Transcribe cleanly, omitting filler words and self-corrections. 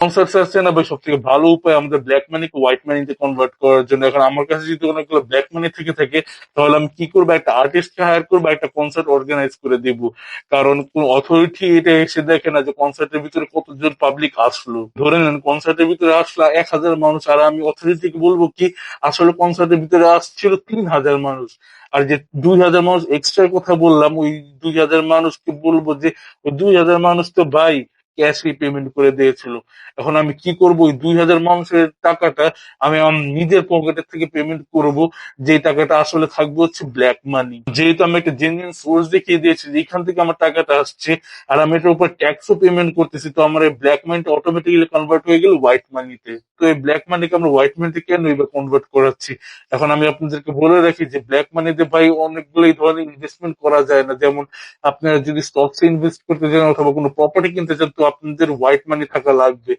Concerts আছে না ভাই, সব থেকে ভালো উপায় আমাদের ব্ল্যাক মানিকে হোয়াইট মানিতে কনভার্ট করার জন্য। এখন আমার কাছে যদি অনেকগুলো ব্ল্যাক মানি থেকে থাকে, তাহলে আমি কি করবো, একটা আর্টিস্টকে হায়ার করবো, একটা কনসার্ট অর্গানাইজ করে দিব। কারণ কোন অথরিটি এটা এসে দেখে না যে কনসার্টের ভিতরে কতজন পাবলিক আসলো। ধরে নেন কনসার্টের ভিতরে আসলো 1,000 মানুষ, আর আমি অথরিটিকে বলবো কি আসলে কনসার্টের ভিতরে আসছিল 3,000 মানুষ। আর যে 2,000 মানুষ এক্সট্রার কথা বললাম, ওই 2,000 মানুষকে বলবো যে ওই 2,000 মানুষ তো ভাই ক্যাশে পেমেন্ট করে দিয়েছিল। এখন আমি কি করব, ওই 2,000 মানুষের টাকাটা আমি আমার নিজের পকেটের থেকে পেমেন্ট করব, যে টাকাটা আসলে থাকবে হচ্ছে ব্ল্যাক মানি। যেহেতু আমি একটা জেনুইন সোর্স দেখিয়ে দিয়েছি যে এখান থেকে আমার টাকাটা আসছে, আর আমি এটার উপর ট্যাক্সও পেমেন্ট করতেছি, তো আমার এই ব্ল্যাক মানিটা অটোমেটিক্যালি কনভার্ট হয়ে গেল হোয়াইট মানিতে। তো এই ব্ল্যাক মানিকে আমরা হোয়াইট মানিতে কেন এবার কনভার্ট করাচ্ছি? এখন আমি আপনাদেরকে বলে রাখি যে ব্ল্যাক মানিতে ভাই অনেকগুলো এই ধরনের ইনভেস্টমেন্ট করা যায় না। যেমন আপনারা যদি স্টকসে ইনভেস্ট করতে চান অথবা কোনো প্রপার্টি কিনতে চান, তো আপনাদের হোয়াইট মানি থাকা লাগবে।